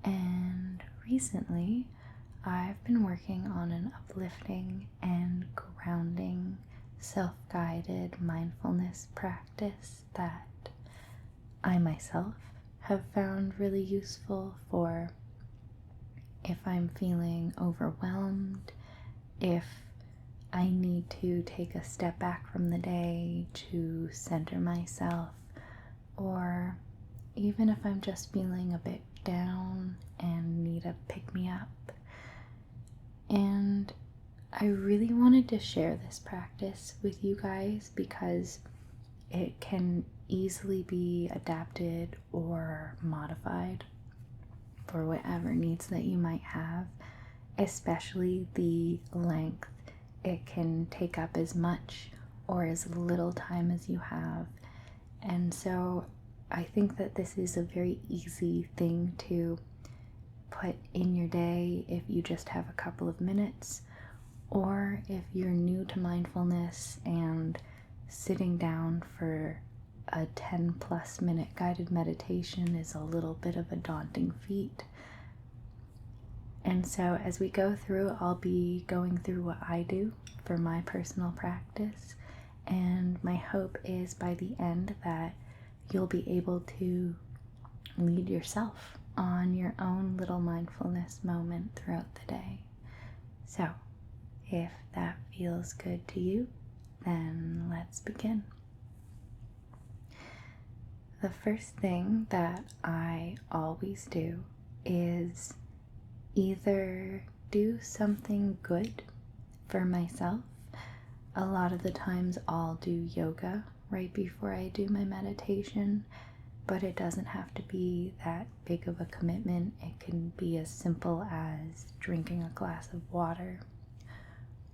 And recently, I've been working on an uplifting and grounding self-guided mindfulness practice that I myself have found really useful for if I'm feeling overwhelmed, if I need to take a step back from the day to center myself, or even if I'm just feeling a bit down and need a pick-me-up. And I really wanted to share this practice with you guys because it can easily be adapted or modified for whatever needs that you might have, especially the length. It can take up as much or as little time as you have. And so I think that this is a very easy thing to put in your day if you just have a couple of minutes, or if you're new to mindfulness and sitting down for a 10+ minute guided meditation is a little bit of a daunting feat. And so as we go through, I'll be going through what I do for my personal practice, and my hope is by the end that you'll be able to lead yourself on your own little mindfulness moment throughout the day. So if that feels good to you, then let's begin. The first thing that I always do is either do something good for myself. A lot of the times I'll do yoga right before I do my meditation, but it doesn't have to be that big of a commitment. It can be as simple as drinking a glass of water.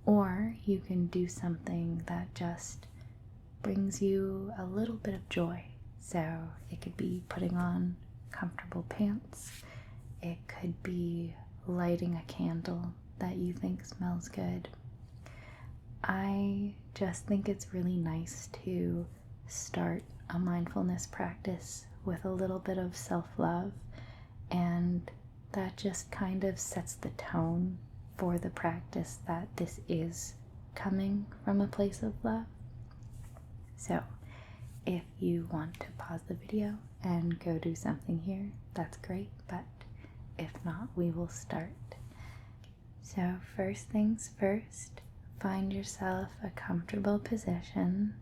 Or you can do something that just brings you a little bit of joy. So it could be putting on comfortable pants. It could be lighting a candle that you think smells good. I just think it's really nice to start a mindfulness practice with a little bit of self-love, and that just kind of sets the tone for the practice that this is coming from a place of love. So if you want to pause the video and go do something here, that's great, but if not, we will start. So first things first, find yourself a comfortable position.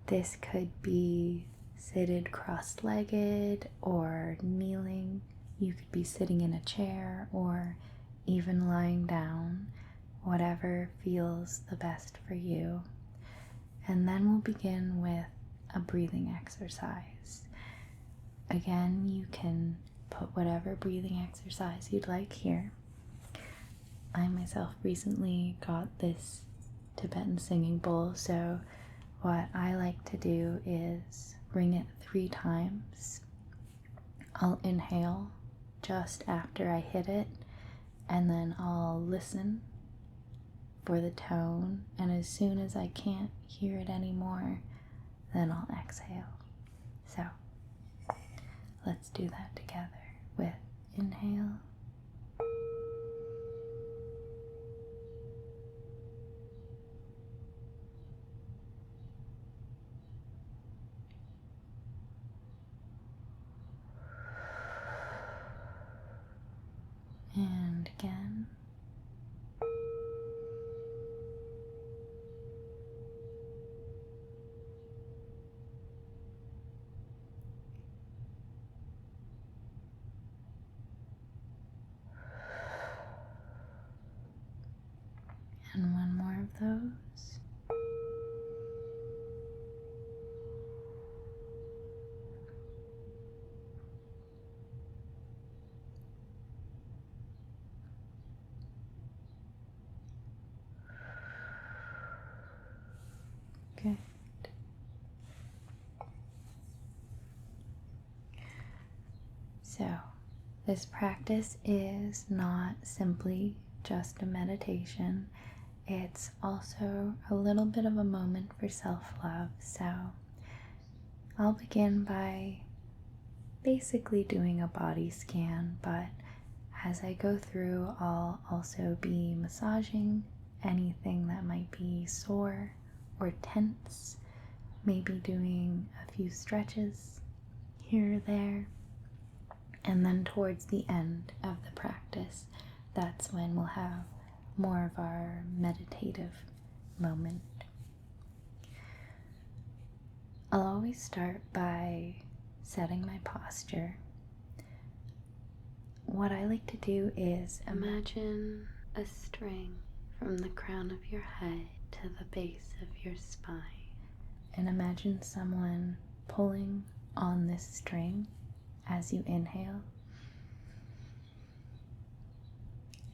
This could be seated cross-legged or kneeling. You could be sitting in a chair or even lying down, whatever feels the best for you. And then we'll begin with a breathing exercise. Again, you can put whatever breathing exercise you'd like here. I myself recently got this Tibetan singing bowl, so what I like to do is ring it 3 times. I'll inhale just after I hit it, and then I'll listen for the tone, and as soon as I can't hear it anymore, then I'll exhale. So let's do that together with inhale, and again, and one more of those. Good. So this practice is not simply just a meditation. It's also a little bit of a moment for self-love. So I'll begin by basically doing a body scan, but as I go through, I'll also be massaging anything that might be sore or tense, maybe doing a few stretches here or there. And then towards the end of the practice, that's when we'll have more of our meditative moment. I'll always start by setting my posture. What I like to do is imagine a string from the crown of your head to the base of your spine. And imagine someone pulling on this string as you inhale.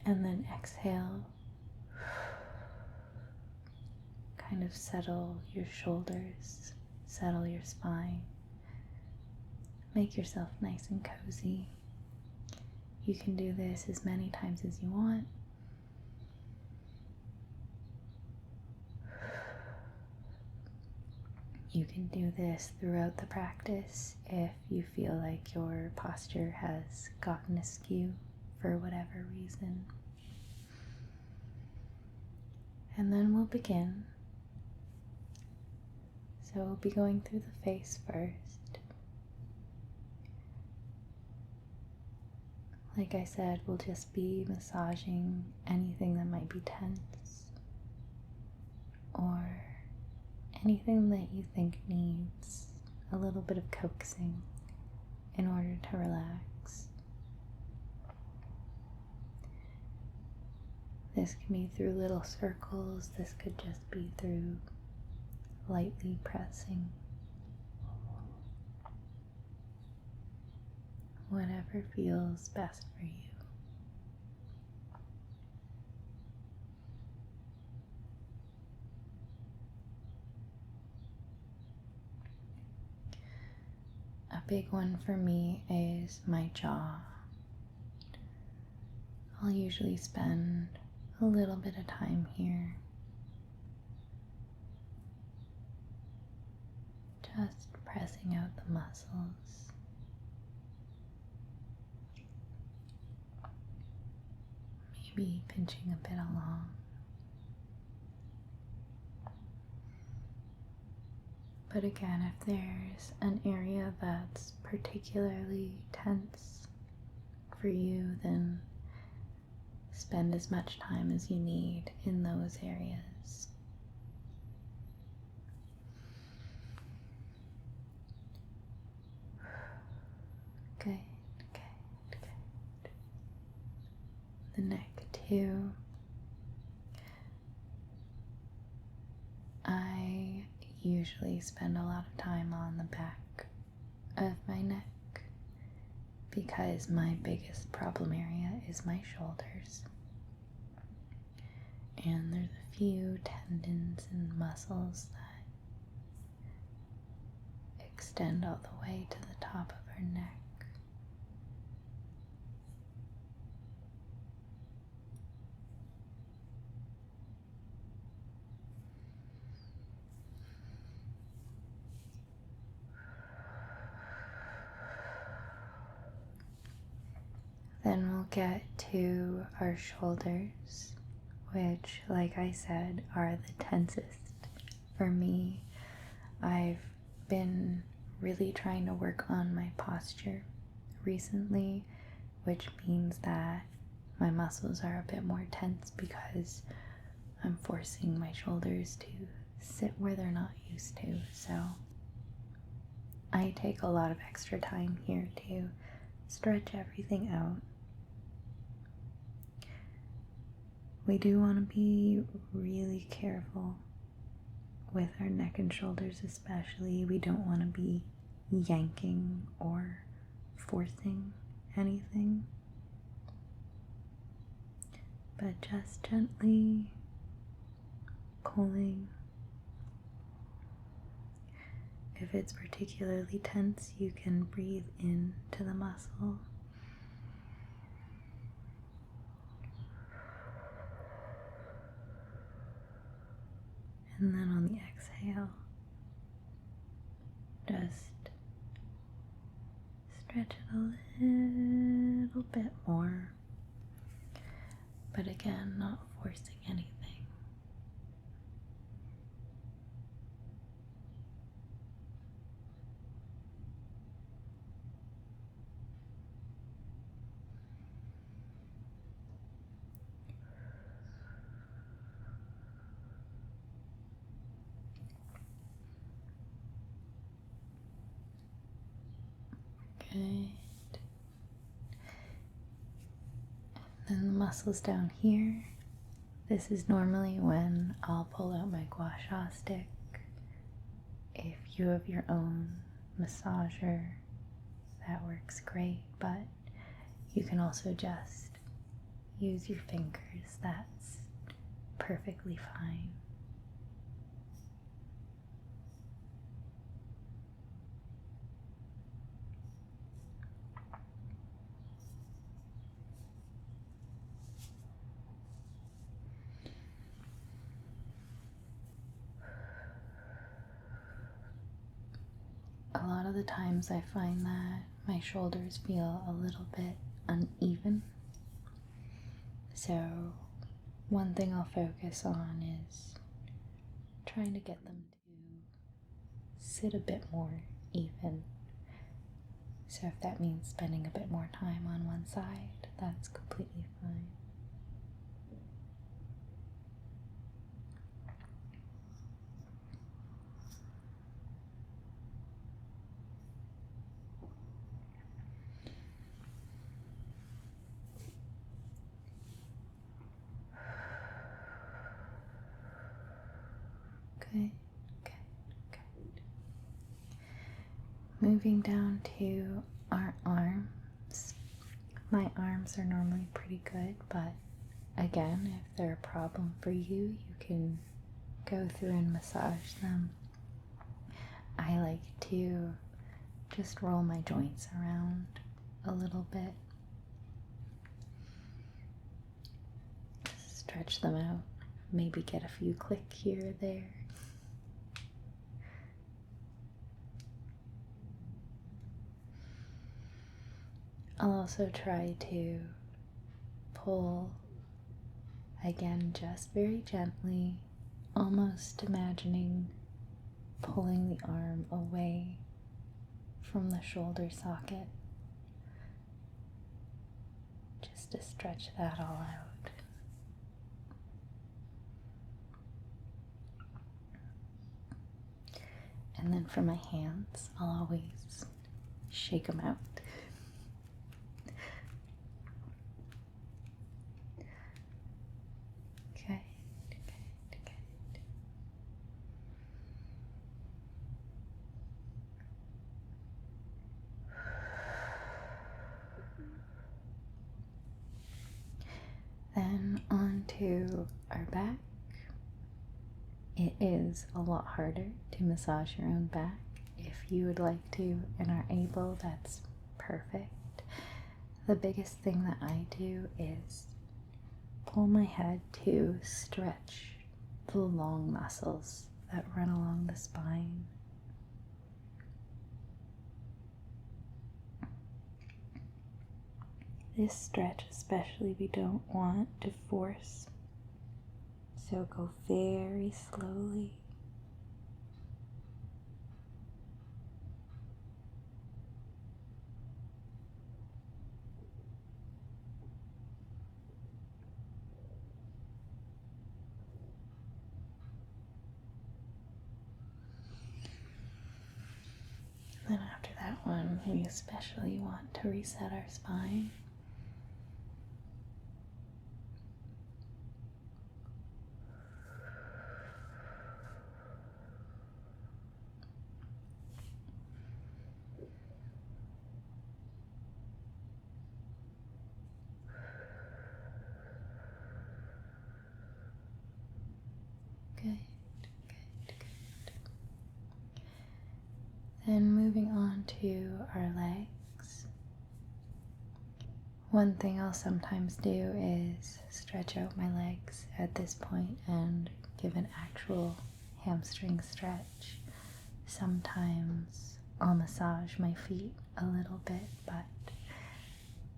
And then exhale. Kind of settle your shoulders, settle your spine. Make yourself nice and cozy. You can do this as many times as you want. You can do this throughout the practice if you feel like your posture has gotten askew for whatever reason. And then we'll begin. So we'll be going through the face first. Like I said, we'll just be massaging anything that might be tense or anything that you think needs a little bit of coaxing in order to relax. This can be through little circles. This could just be through lightly pressing. Whatever feels best for you. A big one for me is my jaw. I'll usually spend a little bit of time here. Just pressing out the muscles. Maybe pinching a bit along. But again, if there's an area that's particularly tense for you, then spend as much time as you need in those areas. Good. The neck too. I usually spend a lot of time on the back of my neck because my biggest problem area is my shoulders. And there's a few tendons and muscles that extend all the way to the top of our neck. Then we'll get to our shoulders, which, like I said, are the tensest for me. I've been really trying to work on my posture recently, which means that my muscles are a bit more tense because I'm forcing my shoulders to sit where they're not used to. So I take a lot of extra time here to stretch everything out. We do want to be really careful with our neck and shoulders especially. We don't want to be yanking or forcing anything, but just gently pulling. If it's particularly tense, you can breathe into the muscle. And then on the exhale, just stretch it a little bit more, but again, not forcing anything. Good. Then the muscles down here. This is normally when I'll pull out my gua sha stick. If you have your own massager, that works great, but you can also just use your fingers. That's perfectly fine. A lot of the times I find that my shoulders feel a little bit uneven. So one thing I'll focus on is trying to get them to sit a bit more even. So if that means spending a bit more time on one side, that's completely fine. Good, good, good. Moving down to our arms. My arms are normally pretty good, but again, if they're a problem for you, you can go through and massage them. I like to just roll my joints around a little bit. Stretch them out. Maybe get a few click here or there. I'll also try to pull, again, just very gently, almost imagining pulling the arm away from the shoulder socket, just to stretch that all out. And then for my hands, I'll always shake them out. Okay, good, good. Then onto our back. It is a lot harder to massage your own back. If you would like to and are able, that's perfect. The biggest thing that I do is pull my head to stretch the long muscles that run along the spine. This stretch especially we don't want to force, so go very slowly. Then after that one, we especially want to reset our spine. Good, good, good. Then moving on to our legs. One thing I'll sometimes do is stretch out my legs at this point and give an actual hamstring stretch. Sometimes I'll massage my feet a little bit, but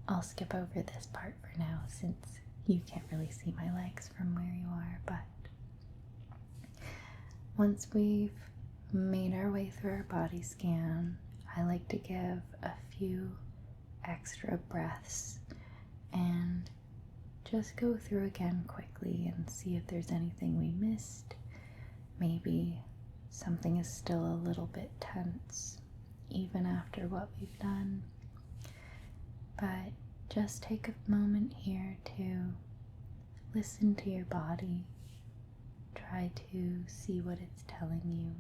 I'll skip over this part for now since you can't really see my legs from where you are. But once we've made our way through our body scan, I like to give a few extra breaths and just go through again quickly and see if there's anything we missed. Maybe something is still a little bit tense even after what we've done. But just take a moment here to listen to your body. Try to see what it's telling you.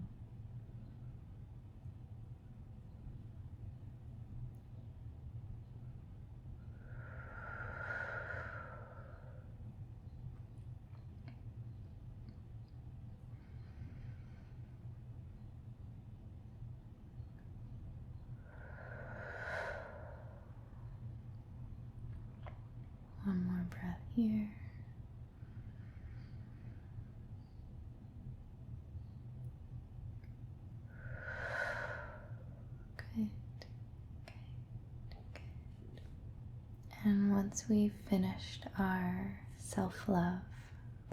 One more breath here. Good. And once we've finished our self-love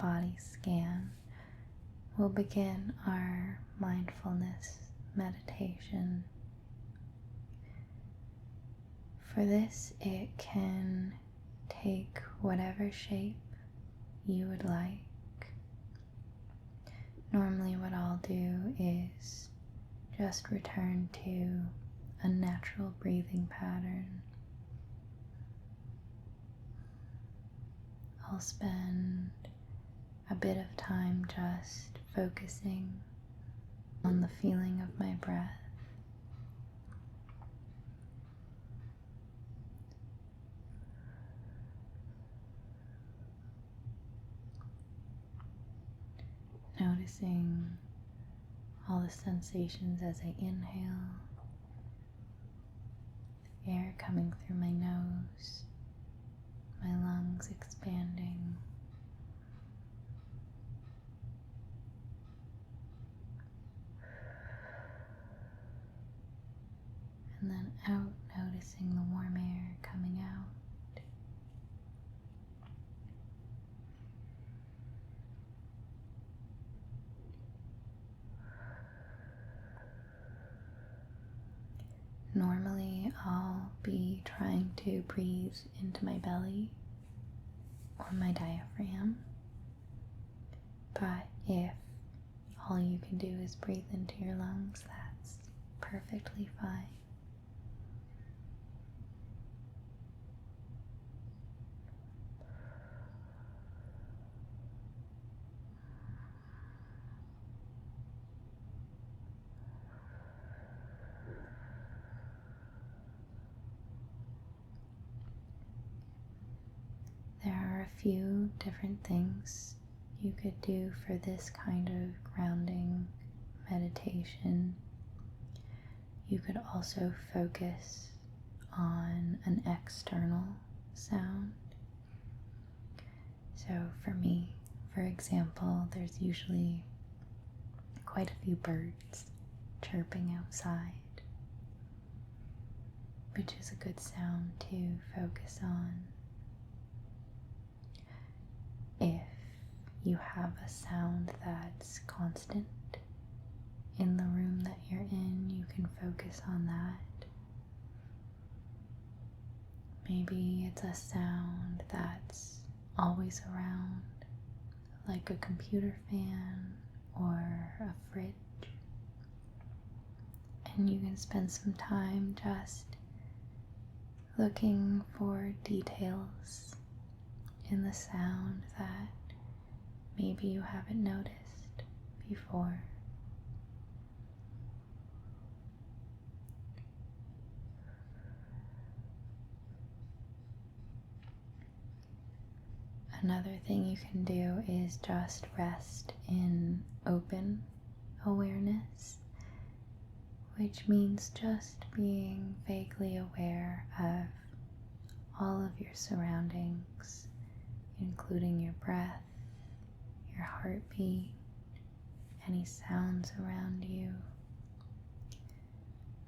body scan, we'll begin our mindfulness meditation. For this, it can take whatever shape you would like. Normally what I'll do is just return to a natural breathing pattern. I'll spend a bit of time just focusing on the feeling of my breath. Noticing all the sensations as I inhale, air coming through my nose, my lungs expanding, and then out, noticing the warm air coming out. Normally, I'll be trying to breathe into my belly or my diaphragm, but if all you can do is breathe into your lungs, that's perfectly fine. There are a few different things you could do for this kind of grounding meditation. You could also focus on an external sound. So for me, for example, there's usually quite a few birds chirping outside, which is a good sound to focus on. If you have a sound that's constant in the room that you're in, you can focus on that. Maybe it's a sound that's always around, like a computer fan or a fridge. And you can spend some time just looking for details in the sound that maybe you haven't noticed before. Another thing you can do is just rest in open awareness, which means just being vaguely aware of all of your surroundings, including your breath, your heartbeat, any sounds around you.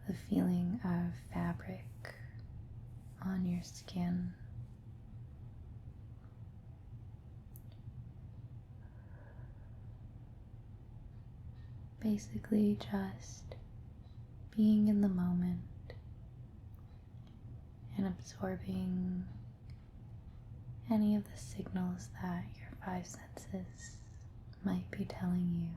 the feeling of fabric on your skin. Basically just being in the moment and absorbing any of the signals that your five senses might be telling you.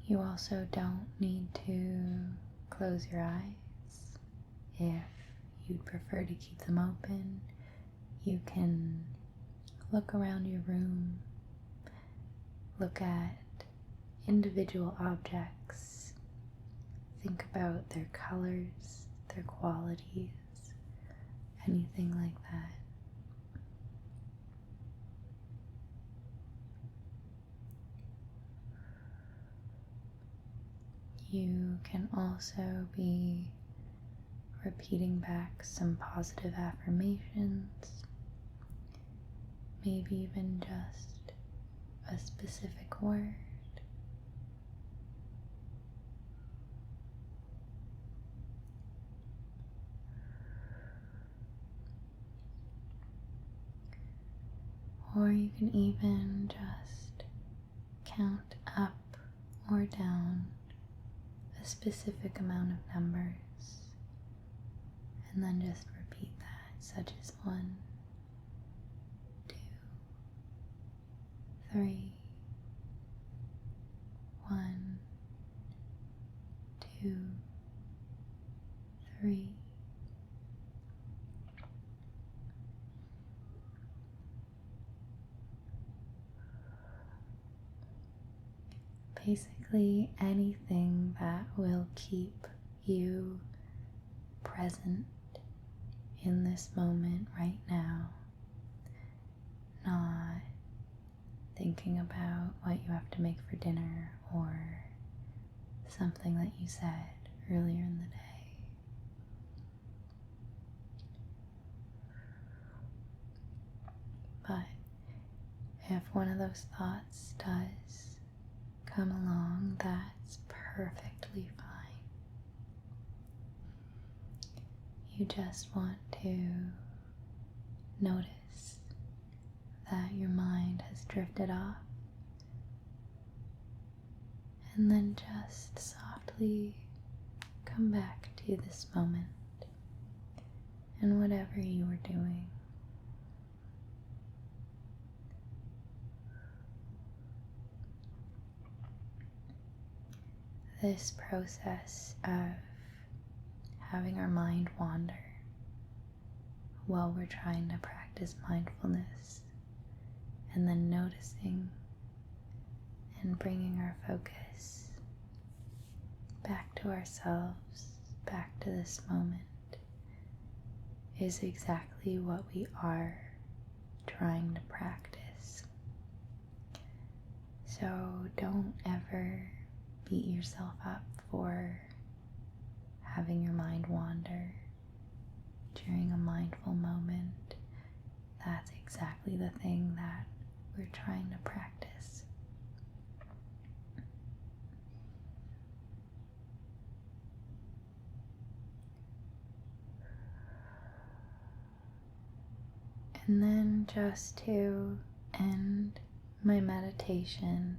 You also don't need to close your eyes. If you'd prefer to keep them open, you can look around your room, look at individual objects, think about their colors, their qualities, anything like that. You can also be repeating back some positive affirmations, maybe even just a specific word. Or you can even just count up or down a specific amount of numbers and then just repeat that, such as 1, 2, 3, 1, 2, 3. Basically anything that will keep you present in this moment right now, not thinking about what you have to make for dinner or something that you said earlier in the day. But if one of those thoughts does come along, that's perfectly fine. You just want to notice that your mind has drifted off, and then just softly come back to this moment and whatever you were doing. This process of having our mind wander while we're trying to practice mindfulness, and then noticing and bringing our focus back to ourselves, back to this moment, is exactly what we are trying to practice. So don't ever beat yourself up for having your mind wander during a mindful moment. That's exactly the thing that we're trying to practice. And then just to end my meditation,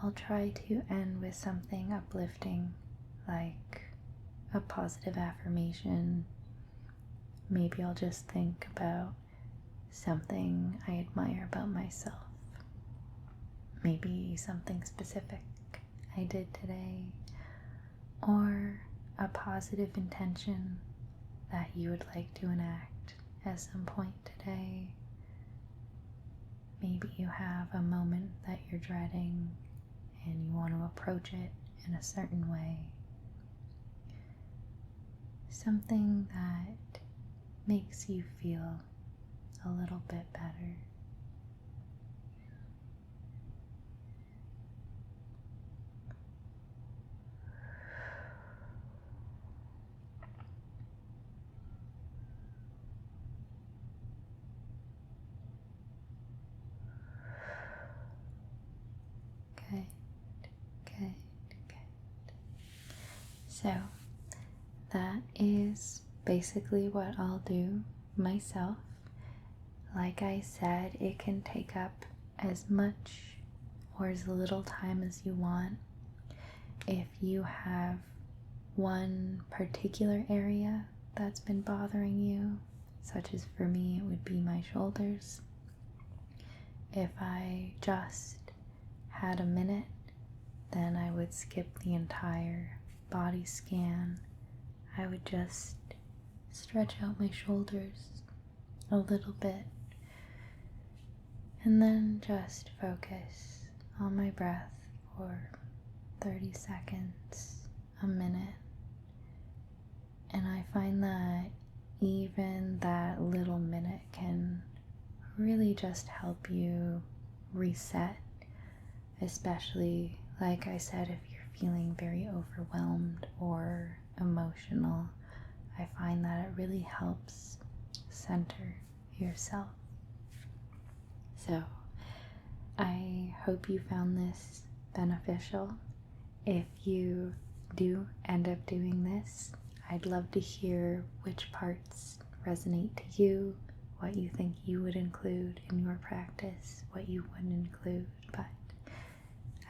I'll try to end with something uplifting, like a positive affirmation. Maybe I'll just think about something I admire about myself. Maybe something specific I did today, or a positive intention that you would like to enact at some point today. Maybe you have a moment that you're dreading and you want to approach it in a certain way. Something that makes you feel a little bit better. So that is basically what I'll do myself. Like I said, it can take up as much or as little time as you want. If you have one particular area that's been bothering you, such as for me, it would be my shoulders. If I just had a minute, then I would skip the entire body scan. I would just stretch out my shoulders a little bit and then just focus on my breath for 30 seconds, a minute. And I find that even that little minute can really just help you reset, especially, like I said, if you're feeling very overwhelmed or emotional. I find that it really helps center yourself. So I hope you found this beneficial. If you do end up doing this, I'd love to hear which parts resonate to you, what you think you would include in your practice, what you wouldn't include. But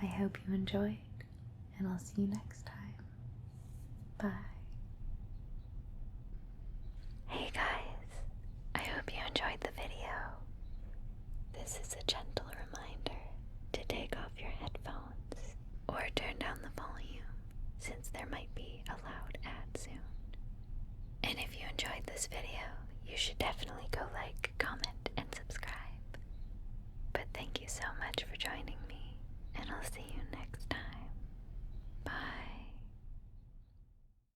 I hope you enjoyed, and I'll see you next time. Bye. Hey guys, I hope you enjoyed the video. This is a gentle reminder to take off your headphones or turn down the volume, since there might be a loud ad soon. And if you enjoyed this video, you should definitely go like